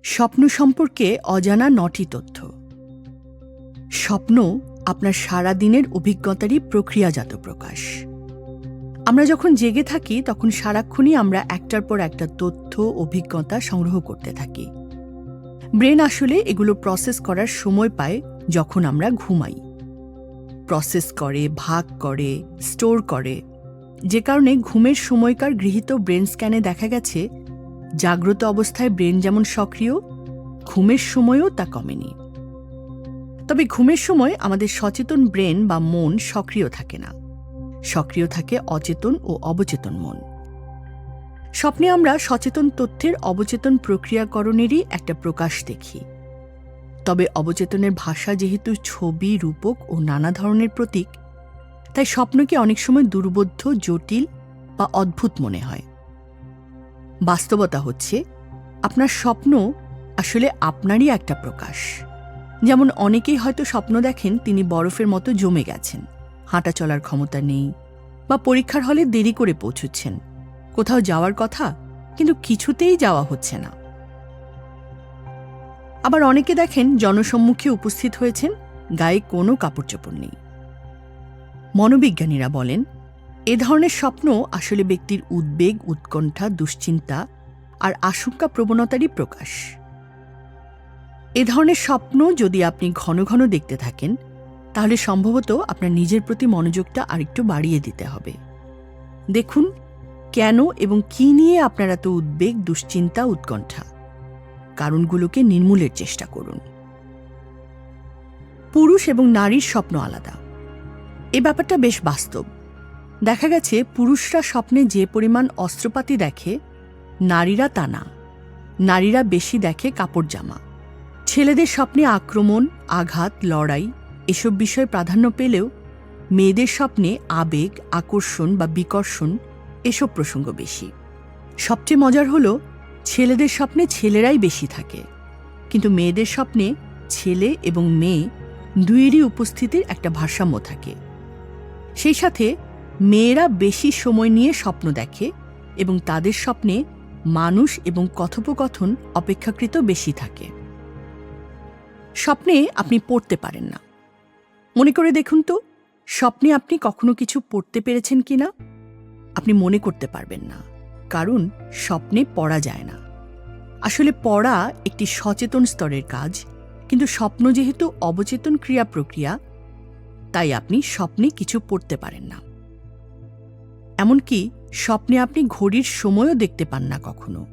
স্বপ্ন সম্পর্কে অজানা ৯টি তথ্য। স্বপ্ন আপনার সারা দিনের অভিজ্ঞতারই প্রক্রিয়াজাত প্রকাশ। আমরা যখন জেগে থাকি তখন সারাক্ষণই আমরা একটার পর একটা তথ্য অভিজ্ঞতা সংগ্রহ করতে থাকি। ব্রেন আসলে এগুলো প্রসেস করার সময় পায় যখন আমরা ঘুমাই। প্রসেস করে, ভাগ করে, স্টোর করে, যে কারণে ঘুমের সময়কার গৃহীত ব্রেন স্ক্যানে দেখা গেছে জাগ্রত অবস্থায় ব্রেন যেমন সক্রিয়, ঘুমের সময়ও তা কমেনি। তবে ঘুমের সময় আমাদের সচেতন ব্রেন বা মন সক্রিয় থাকে না, সক্রিয় থাকে অচেতন ও অবচেতন মন। স্বপ্নে আমরা সচেতন তথ্যের অবচেতন প্রক্রিয়াকরণেরই একটা প্রকাশ দেখি। তবে অবচেতনের ভাষা যেহেতু ছবি, রূপক ও নানা ধরনের প্রতীক, তাই স্বপ্নকে অনেক সময় দুর্বোধ্য, জটিল বা অদ্ভুত মনে হয়। বাস্তবতা হচ্ছে আপনার স্বপ্ন আসলে আপনারই একটা প্রকাশ। যেমন অনেকেই হয়তো স্বপ্ন দেখেন তিনি বরফের মতো জমে গেছেন, হাঁটা চলার ক্ষমতা নেই, বা পরীক্ষার হলে দেরি করে পৌঁছচ্ছেন, কোথাও যাওয়ার কথা কিন্তু কিছুতেই যাওয়া হচ্ছে না। আবার অনেকে দেখেন জনসম্মুখে উপস্থিত হয়েছেন, গায়ে কোনো কাপড় চোপড় নেই। মনোবিজ্ঞানীরা বলেন এ ধরনের স্বপ্ন আসলে ব্যক্তির উদ্বেগ, উৎকণ্ঠা, দুশ্চিন্তা আর আশঙ্কা প্রবণতারই প্রকাশ। এ ধরনের স্বপ্ন যদি আপনি ঘন ঘন দেখতে থাকেন তাহলে সম্ভবত আপনার নিজের প্রতি মনোযোগটা আরেকটু বাড়িয়ে দিতে হবে। দেখুন কেন এবং কী নিয়ে আপনার এত উদ্বেগ, দুশ্চিন্তা, উৎকণ্ঠা। কারণগুলোকে নির্মূলের চেষ্টা করুন। পুরুষ এবং নারীর স্বপ্ন আলাদা। এ ব্যাপারটা বেশ বাস্তব। দেখা গেছে পুরুষরা স্বপ্নে যে পরিমাণ অস্ত্রপাতি দেখে, নারীরা তা না। নারীরা বেশি দেখে কাপড় জামা। ছেলেদের স্বপ্নে আক্রমণ, আঘাত, লড়াই এসব বিষয় প্রাধান্য পেলেও মেয়েদের স্বপ্নে আবেগ, আকর্ষণ বা বিকর্ষণ এসব প্রসঙ্গ বেশি। সবচেয়ে মজার হলো ছেলেদের স্বপ্নে ছেলেরাই বেশি থাকে, কিন্তু মেয়েদের স্বপ্নে ছেলে এবং মেয়ে দুইয়েরই উপস্থিতির একটা ভারসাম্য থাকে। সেই সাথে মেয়েরা বেশি সময় নিয়ে স্বপ্ন দেখে এবং তাদের স্বপ্নে মানুষ এবং কথোপকথন অপেক্ষাকৃত বেশি থাকে। স্বপ্নে আপনি পড়তে পারেন না। মনে করে দেখুন তো, স্বপ্নে আপনি কখনো কিছু পড়তে পেরেছেন কিনা? আপনি মনে করতে পারবেন না, কারণ স্বপ্নে পড়া যায় না। আসলে পড়া একটি সচেতন স্তরের কাজ, কিন্তু স্বপ্ন যেহেতু অবচেতন ক্রিয়া প্রক্রিয়া, তাই আপনি স্বপ্নে কিছু পড়তে পারেন না। এমনকি স্বপ্নে আপনি ঘড়ির সময়ও দেখতে পান না কখনো।